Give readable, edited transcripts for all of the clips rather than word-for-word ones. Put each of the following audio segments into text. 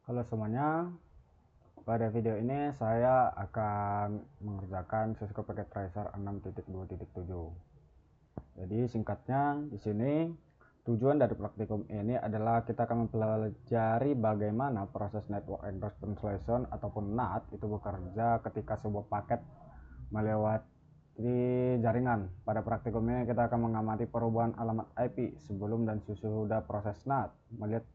Halo semuanya, pada video ini saya akan mengerjakan Cisco Packet Tracer 6.2.7. Jadi singkatnya di sini tujuan dari praktikum ini adalah kita akan mempelajari bagaimana proses Network Address Translation ataupun NAT itu bekerja ketika sebuah paket melewati jaringan. Pada praktikum ini kita akan mengamati perubahan alamat IP sebelum dan sesudah proses NAT, melihat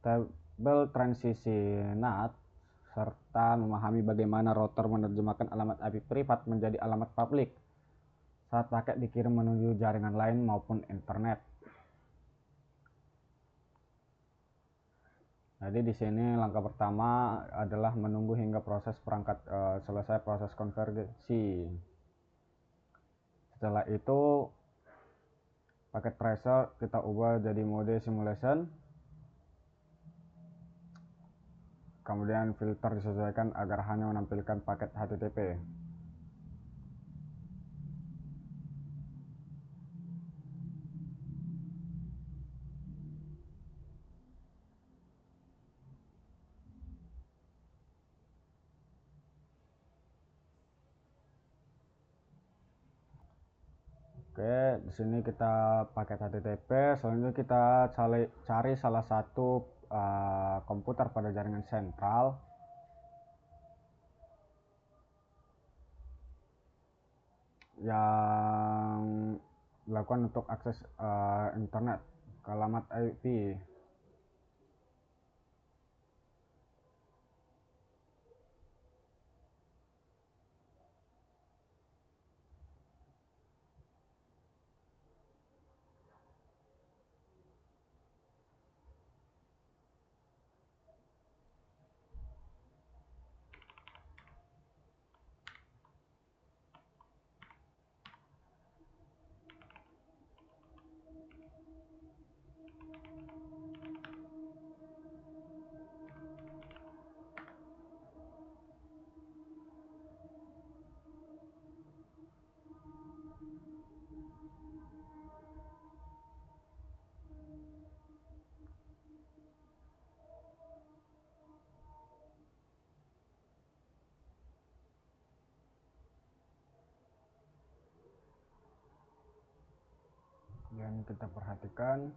tabel transisi NAT, serta memahami bagaimana router menerjemahkan alamat IP privat menjadi alamat publik saat paket dikirim menuju jaringan lain maupun internet. Jadi di sini langkah pertama adalah menunggu hingga proses perangkat selesai proses konversi. Setelah itu paket tracer kita ubah jadi mode simulation. Kemudian filter disesuaikan agar hanya menampilkan paket HTTP. Oke, di sini kita pakai HTTP. Selanjutnya kita cari salah satu komputer pada jaringan sentral yang dilakukan untuk akses internet ke alamat IP. Dan kita perhatikan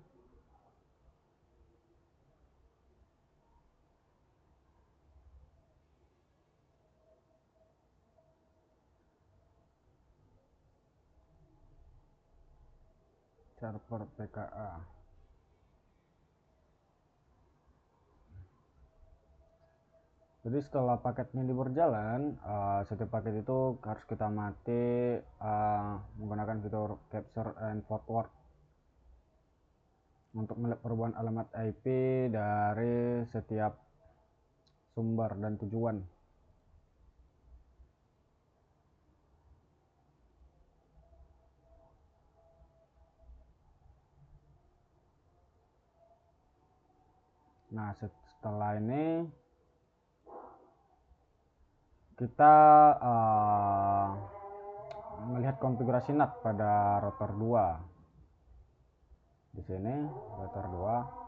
server PKA. Jadi setelah paketnya berjalan, setiap paket itu harus kita mati menggunakan fitur capture and forward untuk melihat perubahan alamat IP dari setiap sumber dan tujuan. Nah, setelah ini kita melihat konfigurasi NAT pada router 2. Di sini router 2.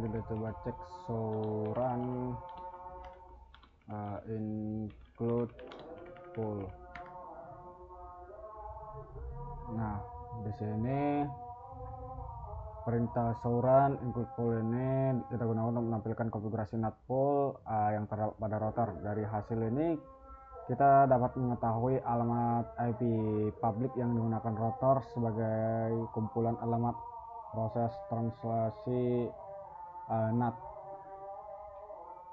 Kita coba cek show run include pool. Nah, di sini perintah show run include pool ini kita gunakan untuk menampilkan konfigurasi NAT pool yang terdapat pada router. Dari hasil ini kita dapat mengetahui alamat IP publik yang digunakan router sebagai kumpulan alamat proses translasi NAT.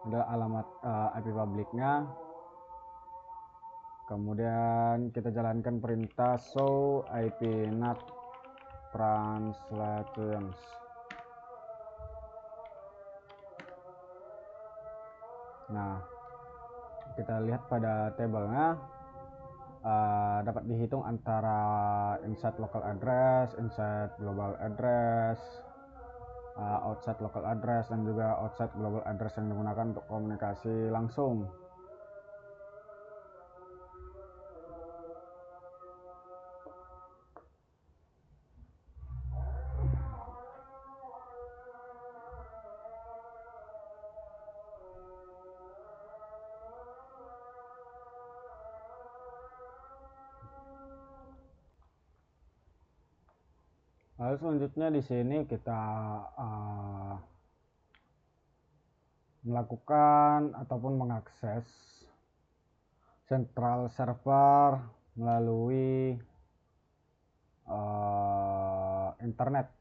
Adalah alamat IP publiknya. Kemudian kita jalankan perintah show IP NAT translations. Nah, kita lihat pada tabelnya dapat dihitung antara inside local address, inside global address, outside local address, dan juga outside global address yang digunakan untuk komunikasi langsung. Lalu selanjutnya di sini kita melakukan ataupun mengakses central server melalui internet.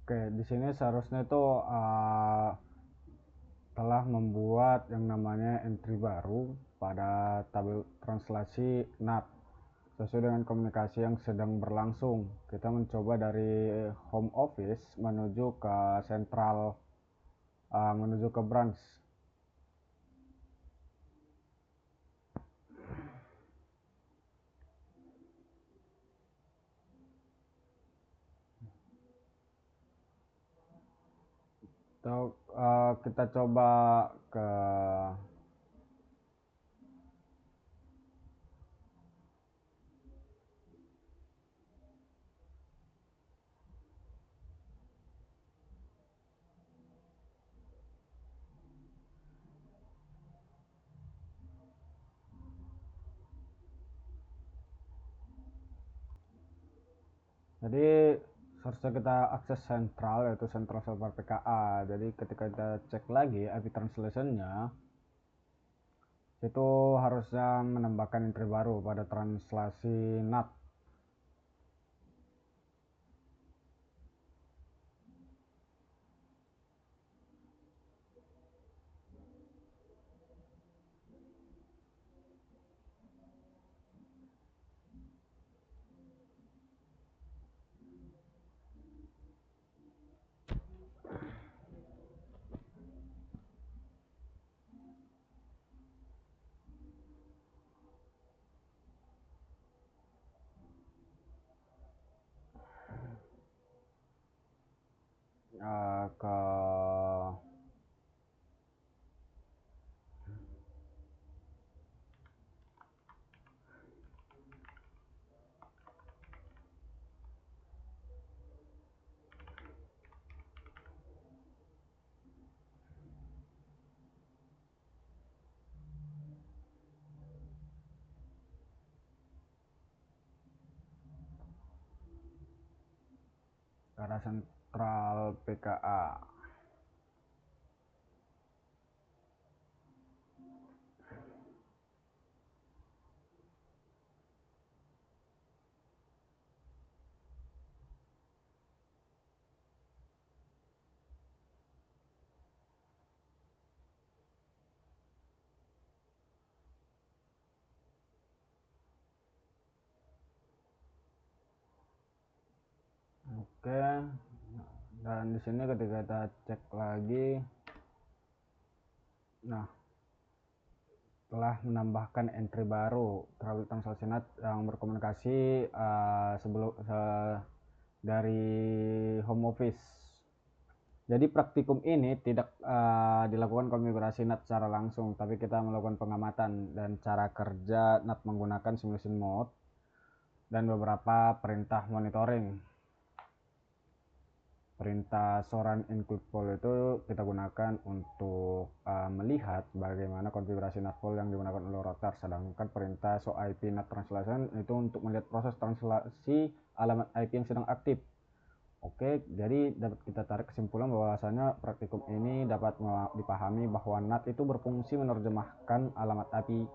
Oke, di sini seharusnya itu telah membuat yang namanya entry baru pada tabel translasi NAT sesuai dengan komunikasi yang sedang berlangsung. Kita mencoba dari home office menuju ke sentral, menuju ke branch. Atau kita coba ke jadi seharusnya kita akses sentral, yaitu central server PKA. Jadi ketika kita cek lagi IP translation-nya, itu harusnya menambahkan entry baru pada translasi NAT. Ke arah sentral PKA. Oke, dan di sini ketika kita cek lagi, nah telah menambahkan entry baru terhadap Tangsel Senat yang berkomunikasi dari home office. Jadi praktikum ini tidak dilakukan konfigurasi NAT secara langsung, tapi kita melakukan pengamatan dan cara kerja NAT menggunakan simulation mode dan beberapa perintah monitoring. Perintah soran include poll itu kita gunakan untuk melihat bagaimana konfigurasi NAT poll yang digunakan oleh router, sedangkan perintah show IP NAT translation itu untuk melihat proses translasi alamat IP yang sedang aktif. Oke, jadi dapat kita tarik kesimpulan bahwasanya praktikum ini dapat dipahami bahwa NAT itu berfungsi menerjemahkan alamat IP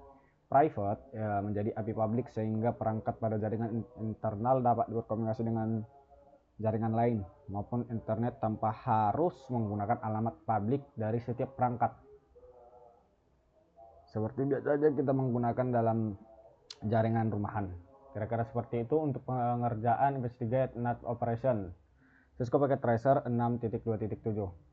private menjadi IP public, sehingga perangkat pada jaringan internal dapat berkomunikasi dengan jaringan lain maupun internet tanpa harus menggunakan alamat publik dari setiap perangkat. Seperti biasanya kita menggunakan dalam jaringan rumahan. Kira-kira seperti itu untuk pengerjaan investigate NAT operation. Cisco pakai Tracer 6.2.7.